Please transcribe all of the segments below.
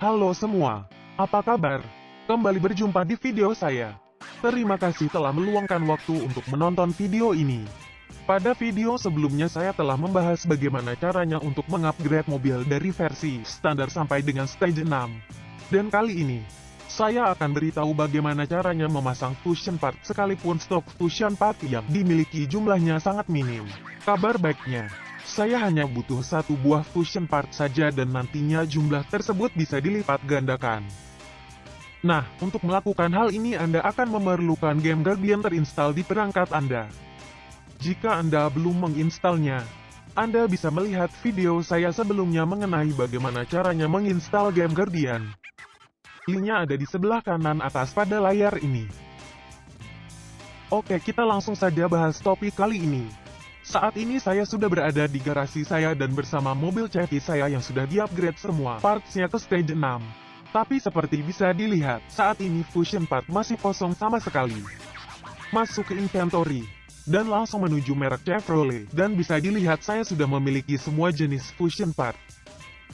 Halo semua, apa kabar? Kembali berjumpa di video saya. Terima kasih telah meluangkan waktu untuk menonton video ini. Pada video sebelumnya saya telah membahas bagaimana caranya untuk mengupgrade mobil dari versi standar sampai dengan stage 6. Dan kali ini, saya akan beritahu bagaimana caranya memasang fusion part sekalipun stok fusion part yang dimiliki jumlahnya sangat minim. Kabar baiknya, saya hanya butuh satu buah fusion part saja dan nantinya jumlah tersebut bisa dilipat gandakan. Nah, untuk melakukan hal ini Anda akan memerlukan game Guardian terinstall di perangkat Anda. Jika Anda belum menginstalnya, Anda bisa melihat video saya sebelumnya mengenai bagaimana caranya menginstal game Guardian. Linknya ada di sebelah kanan atas pada layar ini. Oke, kita langsung saja bahas topik kali ini. Saat ini saya sudah berada di garasi saya dan bersama mobil Chevy saya yang sudah di-upgrade semua partsnya ke stage 6. Tapi seperti bisa dilihat, saat ini fusion part masih kosong sama sekali. Masuk ke inventory, dan langsung menuju merek Chevrolet, dan bisa dilihat saya sudah memiliki semua jenis fusion part.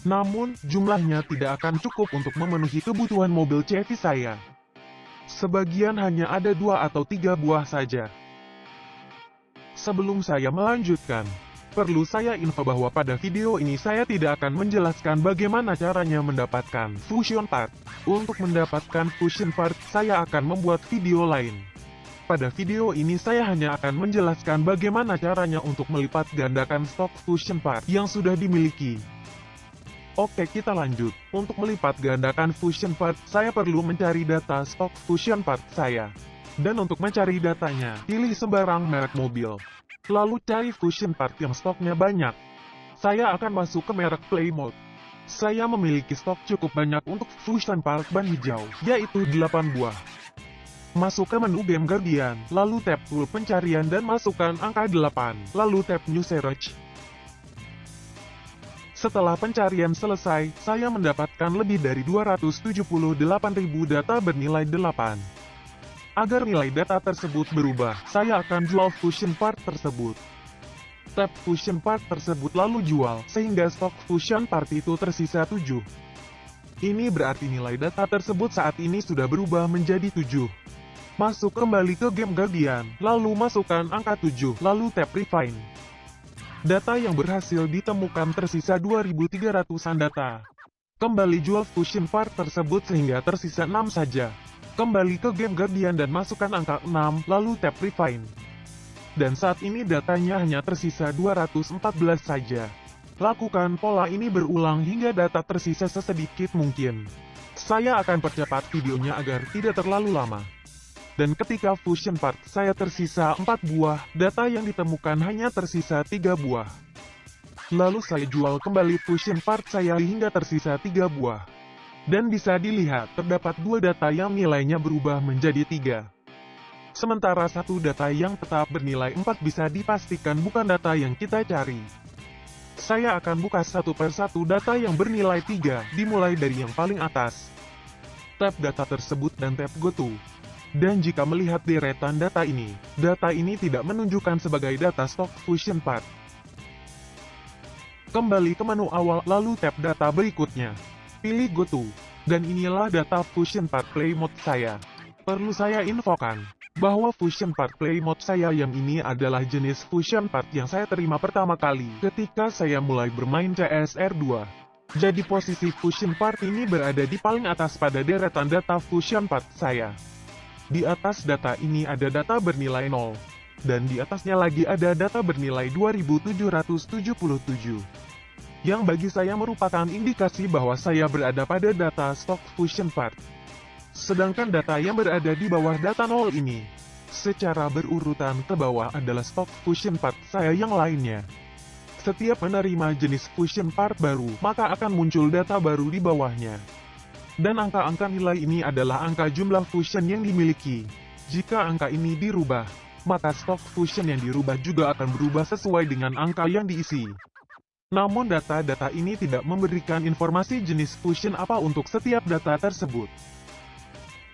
Namun, jumlahnya tidak akan cukup untuk memenuhi kebutuhan mobil Chevy saya. Sebagian hanya ada 2 atau 3 buah saja. Sebelum saya melanjutkan, perlu saya info bahwa pada video ini saya tidak akan menjelaskan bagaimana caranya mendapatkan fusion part. Untuk mendapatkan fusion part, saya akan membuat video lain. Pada video ini saya hanya akan menjelaskan bagaimana caranya untuk melipat gandakan stok fusion part yang sudah dimiliki. Oke, kita lanjut. Untuk melipat gandakan fusion part, saya perlu mencari data stok fusion part saya. Dan untuk mencari datanya, pilih sembarang merek mobil. Lalu cari fusion part yang stoknya banyak. Saya akan masuk ke merek Plymouth. Saya memiliki stok cukup banyak untuk fusion part ban hijau, yaitu 8 buah. Masuk ke menu game Guardian, lalu tap tool pencarian dan masukkan angka 8, lalu tap new search. Setelah pencarian selesai, saya mendapatkan lebih dari 278.000 data bernilai 8. Agar nilai data tersebut berubah, saya akan jual fusion part tersebut. Tap fusion part tersebut lalu jual, sehingga stok fusion part itu tersisa 7. Ini berarti nilai data tersebut saat ini sudah berubah menjadi 7. Masuk kembali ke game Guardian, lalu masukkan angka 7, lalu tap refine. Data yang berhasil ditemukan tersisa 2.300-an data. Kembali jual fusion part tersebut sehingga tersisa 6 saja. Kembali ke game Guardian dan masukkan angka 6, lalu tap refine. Dan saat ini datanya hanya tersisa 214 saja. Lakukan pola ini berulang hingga data tersisa sesedikit mungkin. Saya akan percepat videonya agar tidak terlalu lama. Dan ketika fusion part saya tersisa 4 buah, data yang ditemukan hanya tersisa 3 buah. Lalu saya jual kembali fusion part saya hingga tersisa 3 buah. Dan bisa dilihat, terdapat 2 data yang nilainya berubah menjadi 3. Sementara satu data yang tetap bernilai 4 bisa dipastikan bukan data yang kita cari. Saya akan buka satu per satu data yang bernilai 3, dimulai dari yang paling atas. Tap data tersebut dan tap go to. Dan jika melihat deretan data ini tidak menunjukkan sebagai data stok fusion part. Kembali ke menu awal, lalu tap data berikutnya. Pilih Go To, dan inilah data fusion part Plymouth saya. Perlu saya infokan, bahwa fusion part Plymouth saya yang ini adalah jenis fusion part yang saya terima pertama kali ketika saya mulai bermain CSR2. Jadi posisi fusion part ini berada di paling atas pada deretan data fusion part saya. Di atas data ini ada data bernilai 0, dan di atasnya lagi ada data bernilai 2777. Yang bagi saya merupakan indikasi bahwa saya berada pada data stok fusion part. Sedangkan data yang berada di bawah data 0 ini, secara berurutan ke bawah adalah stok fusion part saya yang lainnya. Setiap menerima jenis fusion part baru, maka akan muncul data baru di bawahnya. Dan angka-angka nilai ini adalah angka jumlah fusion yang dimiliki. Jika angka ini dirubah, maka stok fusion yang dirubah juga akan berubah sesuai dengan angka yang diisi. Namun data-data ini tidak memberikan informasi jenis fusion apa untuk setiap data tersebut.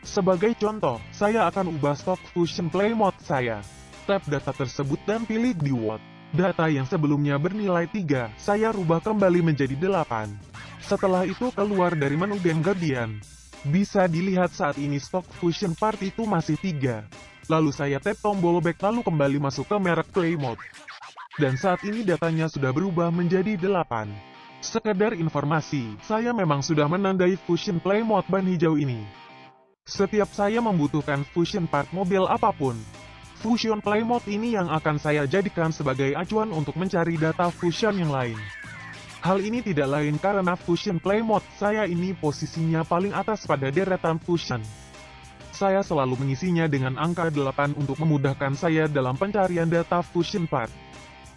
Sebagai contoh, saya akan ubah stok fusion Plymouth saya. Tap data tersebut dan pilih Dewalt. Data yang sebelumnya bernilai 3, saya rubah kembali menjadi 8. Setelah itu keluar dari menu Game Guardian. Bisa dilihat saat ini stok Fusion Part itu masih 3. Lalu saya tap tombol back lalu kembali masuk ke merek Play Mode. Dan saat ini datanya sudah berubah menjadi 8. Sekedar informasi, saya memang sudah menandai Fusion Play Mode ban hijau ini. Setiap saya membutuhkan Fusion Part mobil apapun, Fusion Play Mode ini yang akan saya jadikan sebagai acuan untuk mencari data Fusion yang lain. Hal ini tidak lain karena Fusion Play Mode saya ini posisinya paling atas pada deretan Fusion. Saya selalu mengisinya dengan angka 8 untuk memudahkan saya dalam pencarian data Fusion Part.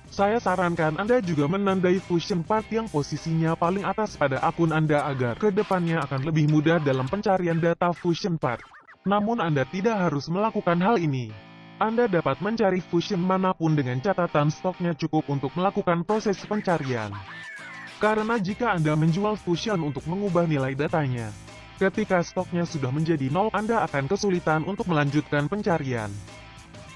Saya sarankan Anda juga menandai Fusion Part yang posisinya paling atas pada akun Anda agar kedepannya akan lebih mudah dalam pencarian data Fusion Part. Namun Anda tidak harus melakukan hal ini. Anda dapat mencari Fusion manapun dengan catatan stoknya cukup untuk melakukan proses pencarian. Karena jika Anda menjual Fusion untuk mengubah nilai datanya, ketika stoknya sudah menjadi 0, Anda akan kesulitan untuk melanjutkan pencarian.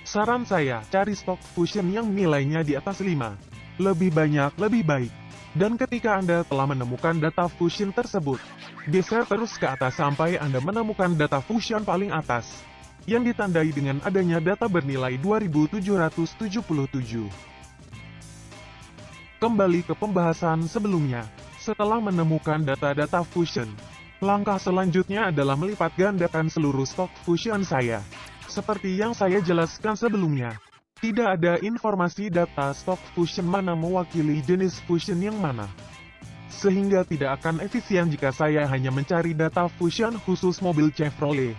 Saran saya, cari stok Fusion yang nilainya di atas 5. Lebih banyak, lebih baik. Dan ketika Anda telah menemukan data Fusion tersebut, geser terus ke atas sampai Anda menemukan data Fusion paling atas, yang ditandai dengan adanya data bernilai 2777. Kembali ke pembahasan sebelumnya, setelah menemukan data-data Fusion, langkah selanjutnya adalah melipat gandakan seluruh stok Fusion saya. Seperti yang saya jelaskan sebelumnya, tidak ada informasi data stok Fusion mana mewakili jenis Fusion yang mana. Sehingga tidak akan efisien jika saya hanya mencari data Fusion khusus mobil Chevrolet.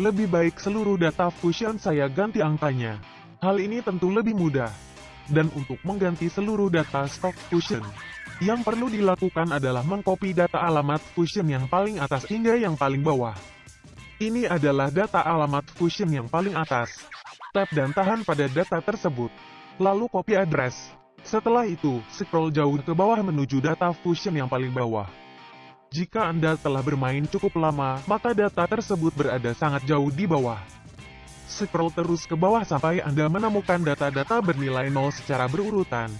Lebih baik seluruh data Fusion saya ganti angkanya. Hal ini tentu lebih mudah. Dan untuk mengganti seluruh data stok Fusion, yang perlu dilakukan adalah mengcopy data alamat Fusion yang paling atas hingga yang paling bawah. Ini adalah data alamat Fusion yang paling atas. Tap dan tahan pada data tersebut. Lalu copy address. Setelah itu, scroll jauh ke bawah menuju data Fusion yang paling bawah. Jika Anda telah bermain cukup lama, maka data tersebut berada sangat jauh di bawah. Scroll terus ke bawah sampai Anda menemukan data-data bernilai 0 secara berurutan.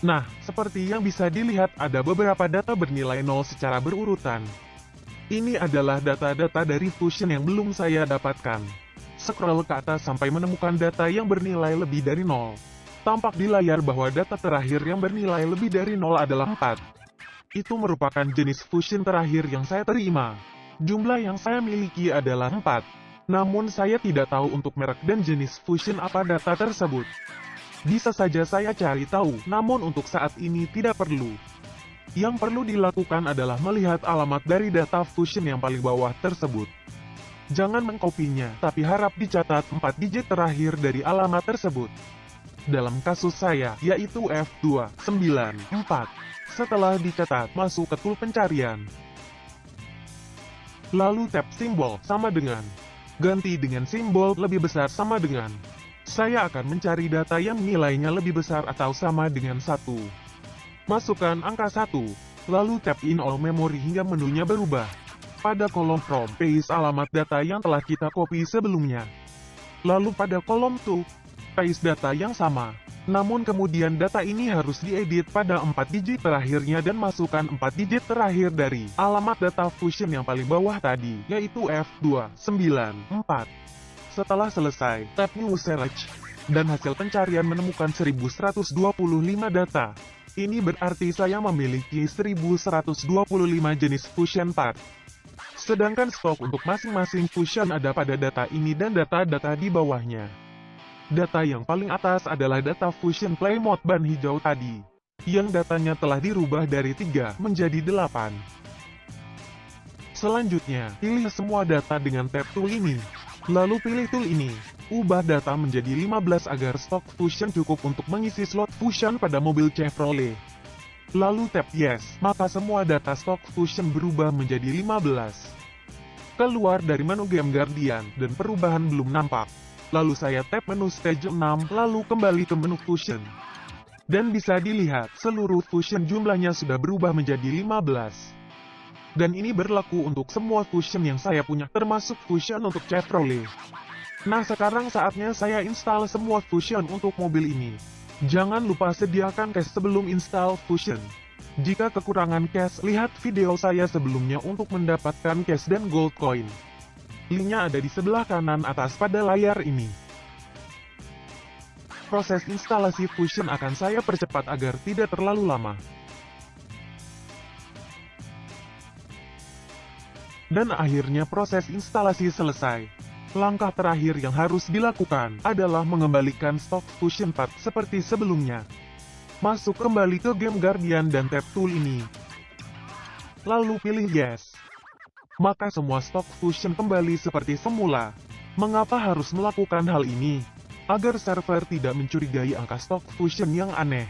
Nah, seperti yang bisa dilihat ada beberapa data bernilai 0 secara berurutan. Ini adalah data-data dari Fusion yang belum saya dapatkan. Scroll ke atas sampai menemukan data yang bernilai lebih dari 0. Tampak di layar bahwa data terakhir yang bernilai lebih dari 0 adalah 4. Itu merupakan jenis Fusion terakhir yang saya terima. Jumlah yang saya miliki adalah 4. Namun saya tidak tahu untuk merek dan jenis Fusion apa data tersebut. Bisa saja saya cari tahu, namun untuk saat ini tidak perlu. Yang perlu dilakukan adalah melihat alamat dari data Fusion yang paling bawah tersebut. Jangan mengkopinya, tapi harap dicatat 4 digit terakhir dari alamat tersebut. Dalam kasus saya, yaitu F294. Setelah dicatat, masuk ke tool pencarian. Lalu tap simbol sama dengan. Ganti dengan simbol lebih besar sama dengan. Saya akan mencari data yang nilainya lebih besar atau sama dengan 1. Masukkan angka 1, lalu tap in all memory hingga menunya berubah. Pada kolom from paste alamat data yang telah kita copy sebelumnya. Lalu pada kolom to, paste data yang sama. Namun kemudian data ini harus diedit pada 4 digit terakhirnya dan masukkan 4 digit terakhir dari alamat data Fusion yang paling bawah tadi, yaitu F294. Setelah selesai, tap New Search, dan hasil pencarian menemukan 1125 data. Ini berarti saya memiliki 1125 jenis Fusion Part. Sedangkan stok untuk masing-masing Fusion ada pada data ini dan data-data di bawahnya. Data yang paling atas adalah data Fusion Play Mode ban hijau tadi, yang datanya telah dirubah dari 3 menjadi 8. Selanjutnya, pilih semua data dengan tab tool ini. Lalu pilih tool ini, ubah data menjadi 15 agar stok Fusion cukup untuk mengisi slot Fusion pada mobil Chevrolet. Lalu tap Yes, maka semua data stok Fusion berubah menjadi 15. Keluar dari menu Game Guardian, dan perubahan belum nampak. Lalu saya tap menu Stage 6, lalu kembali ke menu Fusion. Dan bisa dilihat, seluruh Fusion jumlahnya sudah berubah menjadi 15. Dan ini berlaku untuk semua Fusion yang saya punya, termasuk Fusion untuk Chevrolet. Nah, sekarang saatnya saya install semua Fusion untuk mobil ini. Jangan lupa sediakan cache sebelum install Fusion. Jika kekurangan cash, lihat video saya sebelumnya untuk mendapatkan cash dan gold coin. Linknya ada di sebelah kanan atas pada layar ini. Proses instalasi Fusion akan saya percepat agar tidak terlalu lama. Dan akhirnya proses instalasi selesai. Langkah terakhir yang harus dilakukan adalah mengembalikan stok Fusion Part seperti sebelumnya. Masuk kembali ke game Guardian dan tap tool ini. Lalu pilih Yes. Maka semua stok Fusion kembali seperti semula. Mengapa harus melakukan hal ini? Agar server tidak mencurigai angka stok Fusion yang aneh.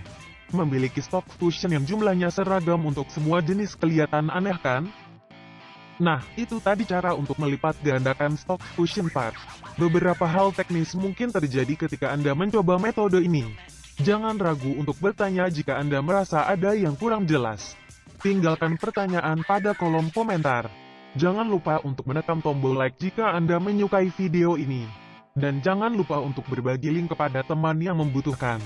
Memiliki stok Fusion yang jumlahnya seragam untuk semua jenis kelihatan aneh kan? Nah, itu tadi cara untuk melipat gandakan stok Fusion Part. Beberapa hal teknis mungkin terjadi ketika Anda mencoba metode ini. Jangan ragu untuk bertanya jika Anda merasa ada yang kurang jelas. Tinggalkan pertanyaan pada kolom komentar. Jangan lupa untuk menekan tombol like jika Anda menyukai video ini. Dan jangan lupa untuk berbagi link kepada teman yang membutuhkan.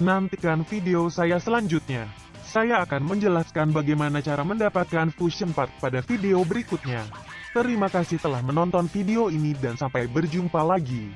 Nantikan video saya selanjutnya. Saya akan menjelaskan bagaimana cara mendapatkan Fusion Part pada video berikutnya. Terima kasih telah menonton video ini dan sampai berjumpa lagi.